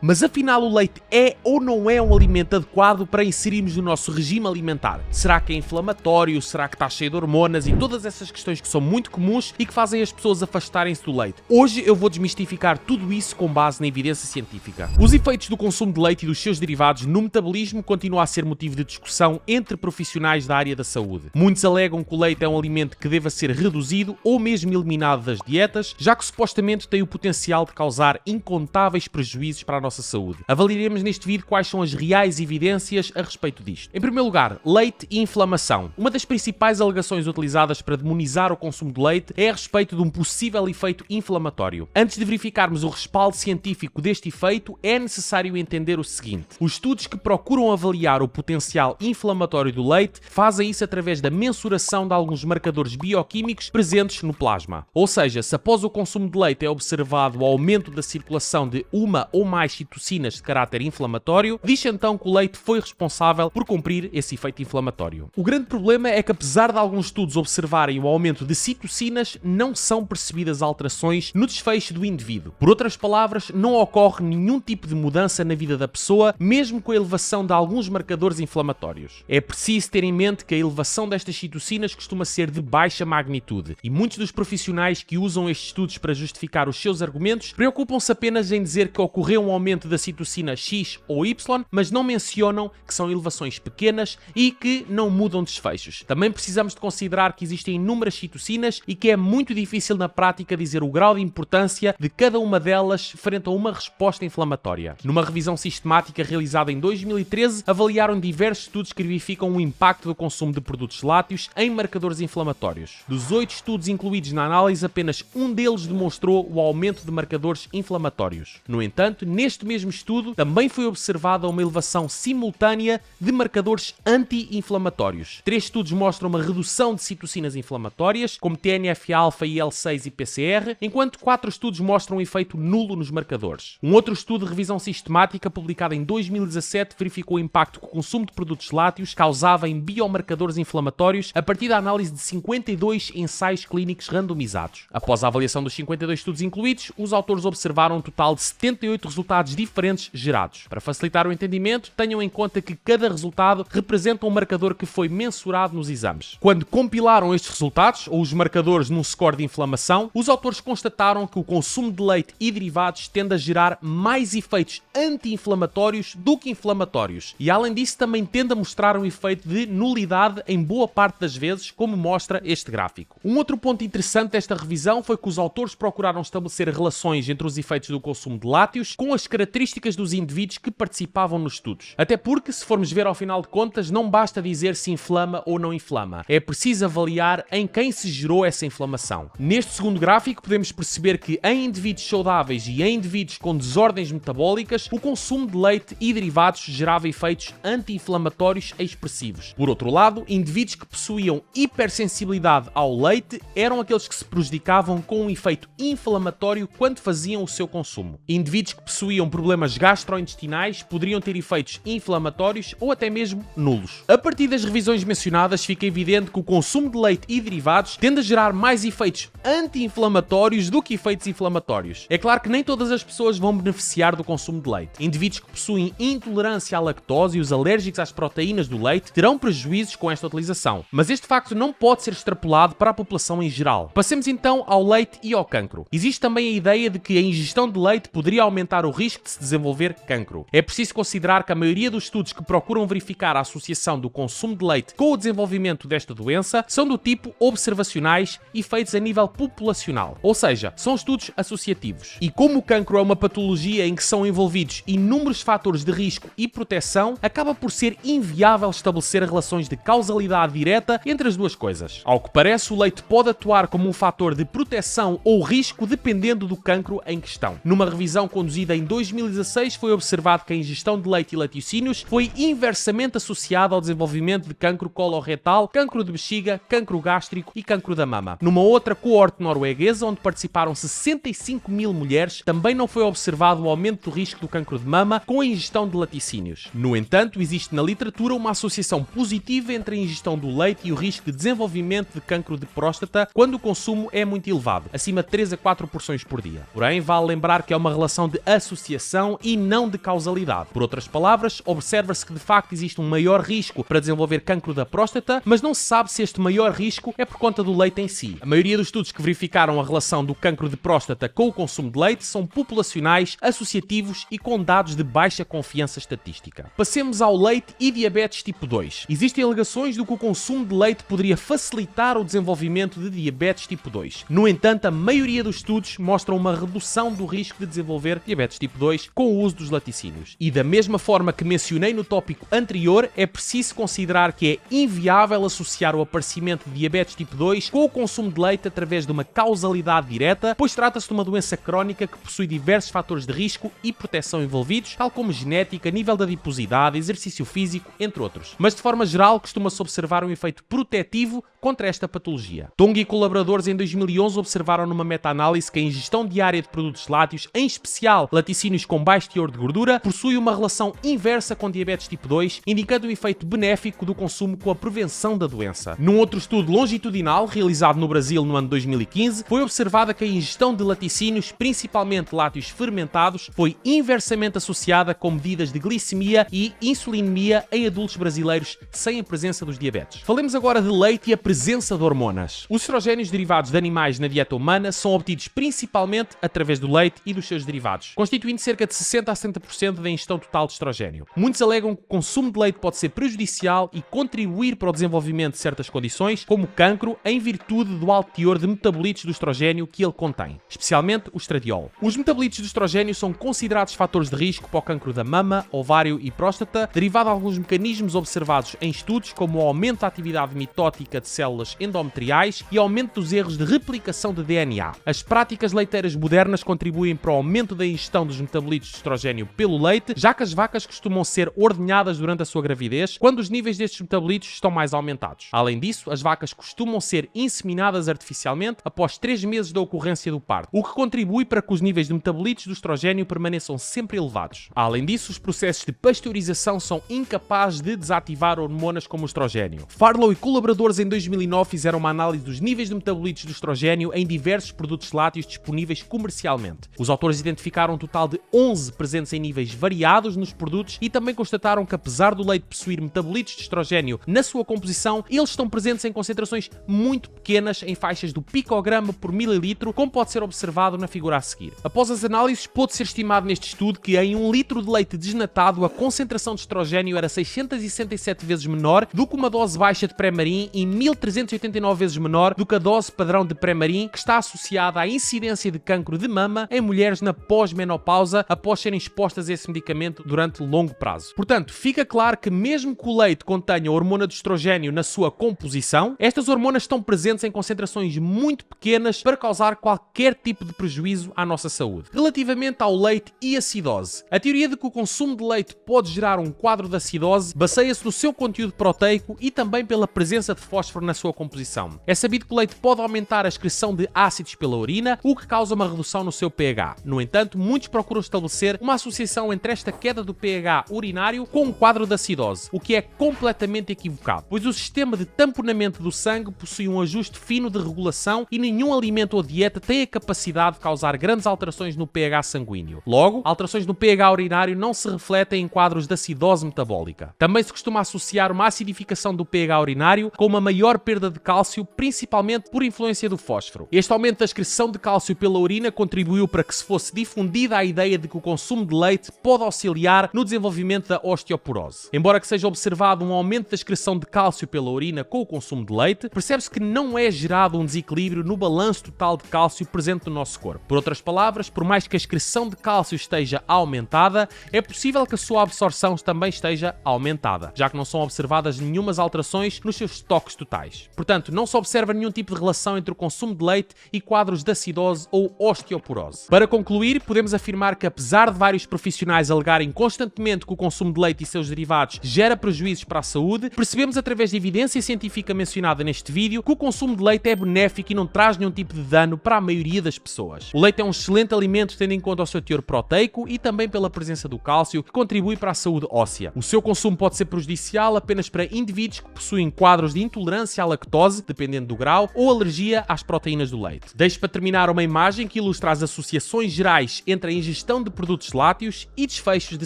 Mas afinal o leite é ou não é um alimento adequado para inserirmos no nosso regime alimentar? Será que é inflamatório? Será que está cheio de hormonas? E todas essas questões que são muito comuns e que fazem as pessoas afastarem-se do leite. Hoje eu vou desmistificar tudo isso com base na evidência científica. Os efeitos do consumo de leite e dos seus derivados no metabolismo continuam a ser motivo de discussão entre profissionais da área da saúde. Muitos alegam que o leite é um alimento que deva ser reduzido ou mesmo eliminado das dietas, já que supostamente tem o potencial de causar incontáveis prejuízos para a nossa saúde. Avaliaremos neste vídeo quais são as reais evidências a respeito disto. Em primeiro lugar, leite e inflamação. Uma das principais alegações utilizadas para demonizar o consumo de leite é a respeito de um possível efeito inflamatório. Antes de verificarmos o respaldo científico deste efeito, é necessário entender o seguinte: os estudos que procuram avaliar o potencial inflamatório do leite fazem isso através da mensuração de alguns marcadores bioquímicos presentes no plasma. Ou seja, se após o consumo de leite é observado o aumento da circulação de uma ou mais citocinas de caráter inflamatório, diz então que o leite foi responsável por cumprir esse efeito inflamatório. O grande problema é que, apesar de alguns estudos observarem o aumento de citocinas, não são percebidas alterações no desfecho do indivíduo. Por outras palavras, não ocorre nenhum tipo de mudança na vida da pessoa, mesmo com a elevação de alguns marcadores inflamatórios. É preciso ter em mente que a elevação destas citocinas costuma ser de baixa magnitude, e muitos dos profissionais que usam estes estudos para justificar os seus argumentos preocupam-se apenas em dizer que ocorreu um aumento da citocina X ou Y, mas não mencionam que são elevações pequenas e que não mudam desfechos. Também precisamos de considerar que existem inúmeras citocinas e que é muito difícil na prática dizer o grau de importância de cada uma delas frente a uma resposta inflamatória. Numa revisão sistemática realizada em 2013, avaliaram diversos estudos que verificam o impacto do consumo de produtos lácteos em marcadores inflamatórios. Dos 8 estudos incluídos na análise, apenas um deles demonstrou o aumento de marcadores inflamatórios. No entanto, neste mesmo estudo também foi observada uma elevação simultânea de marcadores anti-inflamatórios. 3 estudos mostram uma redução de citocinas inflamatórias, como TNF-alfa, IL-6 e PCR, enquanto 4 estudos mostram um efeito nulo nos marcadores. Um outro estudo de revisão sistemática, publicado em 2017, verificou o impacto que o consumo de produtos lácteos causava em biomarcadores inflamatórios a partir da análise de 52 ensaios clínicos randomizados. Após a avaliação dos 52 estudos incluídos, os autores observaram um total de 78 resultados diferentes gerados. Para facilitar o entendimento, tenham em conta que cada resultado representa um marcador que foi mensurado nos exames. Quando compilaram estes resultados, ou os marcadores num score de inflamação, os autores constataram que o consumo de leite e derivados tende a gerar mais efeitos anti-inflamatórios do que inflamatórios, e além disso também tende a mostrar um efeito de nulidade em boa parte das vezes, como mostra este gráfico. Um outro ponto interessante desta revisão foi que os autores procuraram estabelecer relações entre os efeitos do consumo de lácteos com as características dos indivíduos que participavam nos estudos. Até porque, se formos ver ao final de contas, não basta dizer se inflama ou não inflama. É preciso avaliar em quem se gerou essa inflamação. Neste segundo gráfico podemos perceber que em indivíduos saudáveis e em indivíduos com desordens metabólicas, o consumo de leite e derivados gerava efeitos anti-inflamatórios expressivos. Por outro lado, indivíduos que possuíam hipersensibilidade ao leite eram aqueles que se prejudicavam com um efeito inflamatório quando faziam o seu consumo. Indivíduos que possuíam problemas gastrointestinais poderiam ter efeitos inflamatórios ou até mesmo nulos. A partir das revisões mencionadas, fica evidente que o consumo de leite e derivados tende a gerar mais efeitos anti-inflamatórios do que efeitos inflamatórios. É claro que nem todas as pessoas vão beneficiar do consumo de leite. Indivíduos que possuem intolerância à lactose e os alérgicos às proteínas do leite terão prejuízos com esta utilização. Mas este facto não pode ser extrapolado para a população em geral. Passemos então ao leite e ao cancro. Existe também a ideia de que a ingestão de leite poderia aumentar o risco de se desenvolver cancro. É preciso considerar que a maioria dos estudos que procuram verificar a associação do consumo de leite com o desenvolvimento desta doença são do tipo observacionais e feitos a nível populacional, ou seja, são estudos associativos. E como o cancro é uma patologia em que são envolvidos inúmeros fatores de risco e proteção, acaba por ser inviável estabelecer relações de causalidade direta entre as duas coisas. Ao que parece, o leite pode atuar como um fator de proteção ou risco dependendo do cancro em questão. Numa revisão conduzida em 2016, foi observado que a ingestão de leite e laticínios foi inversamente associada ao desenvolvimento de cancro coloretal, cancro de bexiga, cancro gástrico e cancro da mama. Numa outra coorte norueguesa, onde participaram 65 mil mulheres, também não foi observado o aumento do risco do cancro de mama com a ingestão de laticínios. No entanto, existe na literatura uma associação positiva entre a ingestão do leite e o risco de desenvolvimento de cancro de próstata quando o consumo é muito elevado, acima de 3 a 4 porções por dia. Porém, vale lembrar que é uma relação de associação associação e não de causalidade. Por outras palavras, observa-se que de facto existe um maior risco para desenvolver cancro da próstata, mas não se sabe se este maior risco é por conta do leite em si. A maioria dos estudos que verificaram a relação do cancro de próstata com o consumo de leite são populacionais, associativos e com dados de baixa confiança estatística. Passemos ao leite e diabetes tipo 2. Existem alegações de que o consumo de leite poderia facilitar o desenvolvimento de diabetes tipo 2. No entanto, a maioria dos estudos mostram uma redução do risco de desenvolver diabetes tipo 2 com o uso dos laticínios. E da mesma forma que mencionei no tópico anterior, é preciso considerar que é inviável associar o aparecimento de diabetes tipo 2 com o consumo de leite através de uma causalidade direta, pois trata-se de uma doença crónica que possui diversos fatores de risco e proteção envolvidos, tal como genética, nível de adiposidade, exercício físico, entre outros. Mas de forma geral, costuma-se observar um efeito protetivo contra esta patologia. Tongue e colaboradores em 2011 observaram numa meta-análise que a ingestão diária de produtos lácteos, em especial laticínios com baixo teor de gordura, possui uma relação inversa com diabetes tipo 2, indicando um efeito benéfico do consumo com a prevenção da doença. Num outro estudo longitudinal, realizado no Brasil no ano 2015, foi observada que a ingestão de laticínios, principalmente lácteos fermentados, foi inversamente associada com medidas de glicemia e insulinemia em adultos brasileiros sem a presença dos diabetes. Falemos agora de leite e a presença de hormonas. Os estrogénios derivados de animais na dieta humana são obtidos principalmente através do leite e dos seus derivados, constituindo cerca de 60 a 70% da ingestão total de estrogénio. Muitos alegam que o consumo de leite pode ser prejudicial e contribuir para o desenvolvimento de certas condições, como cancro, em virtude do alto teor de metabolitos do estrogénio que ele contém, especialmente o estradiol. Os metabolitos do estrogénio são considerados fatores de risco para o cancro da mama, ovário e próstata, derivado de alguns mecanismos observados em estudos, como o aumento da atividade mitótica de células endometriais e aumento dos erros de replicação de DNA. As práticas leiteiras modernas contribuem para o aumento da ingestão dos metabolitos de estrogénio pelo leite, já que as vacas costumam ser ordenhadas durante a sua gravidez, quando os níveis destes metabolitos estão mais aumentados. Além disso, as vacas costumam ser inseminadas artificialmente após 3 meses da ocorrência do parto, o que contribui para que os níveis de metabolitos do estrogénio permaneçam sempre elevados. Além disso, os processos de pasteurização são incapazes de desativar hormonas como o estrogénio. Farlow e colaboradores em 2009 fizeram uma análise dos níveis de metabolitos do estrogénio em diversos produtos lácteos disponíveis comercialmente. Os autores identificaram um total de 11 presentes em níveis variados nos produtos e também constataram que, apesar do leite possuir metabolitos de estrogénio na sua composição, eles estão presentes em concentrações muito pequenas, em faixas do picograma por mililitro, como pode ser observado na figura a seguir. Após as análises, pôde ser estimado neste estudo que em 1 litro de leite desnatado a concentração de estrogénio era 667 vezes menor do que uma dose baixa de Premarin e 1389 vezes menor do que a dose padrão de Premarin, que está associada à incidência de cancro de mama em mulheres na pós-menopausa após serem expostas a esse medicamento durante longo prazo. Portanto, fica claro que mesmo que o leite contenha a hormona do estrogénio na sua composição, estas hormonas estão presentes em concentrações muito pequenas para causar qualquer tipo de prejuízo à nossa saúde. Relativamente ao leite e acidose, a teoria de que o consumo de leite pode gerar um quadro de acidose baseia-se no seu conteúdo proteico e também pela presença de fósforo na sua composição. É sabido que o leite pode aumentar a excreção de ácidos pela urina, o que causa uma redução no seu pH. No entanto, muitos procuram estabelecer uma associação entre esta queda do pH urinário com um quadro de acidose, o que é completamente equivocado, pois o sistema de tamponamento do sangue possui um ajuste fino de regulação e nenhum alimento ou dieta tem a capacidade de causar grandes alterações no pH sanguíneo. Logo, alterações no pH urinário não se refletem em quadros de acidose metabólica. Também se costuma associar uma acidificação do pH urinário com uma maior perda de cálcio, principalmente por influência do fósforo. Este aumento da excreção de cálcio pela urina contribuiu para que se fosse difundida a ideia de que o consumo de leite pode auxiliar no desenvolvimento da osteoporose. Embora que seja observado um aumento da excreção de cálcio pela urina com o consumo de leite, percebe-se que não é gerado um desequilíbrio no balanço total de cálcio presente no nosso corpo. Por outras palavras, por mais que a excreção de cálcio esteja aumentada, é possível que a sua absorção também esteja aumentada, já que não são observadas nenhumas alterações nos seus estoques totais. Portanto, não se observa nenhum tipo de relação entre o consumo de leite e quadros de acidose ou osteoporose. Para concluir, podemos afirmar que, apesar de vários profissionais alegarem constantemente que o consumo de leite e seus derivados gera prejuízos para a saúde, percebemos através da evidência científica mencionada neste vídeo que o consumo de leite é benéfico e não traz nenhum tipo de dano para a maioria das pessoas. O leite é um excelente alimento tendo em conta o seu teor proteico e também pela presença do cálcio, que contribui para a saúde óssea. O seu consumo pode ser prejudicial apenas para indivíduos que possuem quadros de intolerância intolerância à lactose, dependendo do grau, ou alergia às proteínas do leite. Deixo para terminar uma imagem que ilustra as associações gerais entre a ingestão de produtos lácteos e desfechos de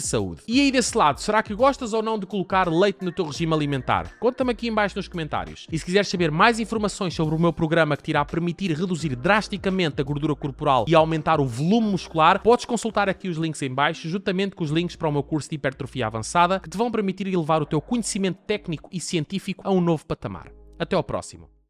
saúde. E aí desse lado, será que gostas ou não de colocar leite no teu regime alimentar? Conta-me aqui em baixo nos comentários. E se quiseres saber mais informações sobre o meu programa que te irá permitir reduzir drasticamente a gordura corporal e aumentar o volume muscular, podes consultar aqui os links em baixo, juntamente com os links para o meu curso de hipertrofia avançada, que te vão permitir elevar o teu conhecimento técnico e científico a um novo patamar. Até ao próximo.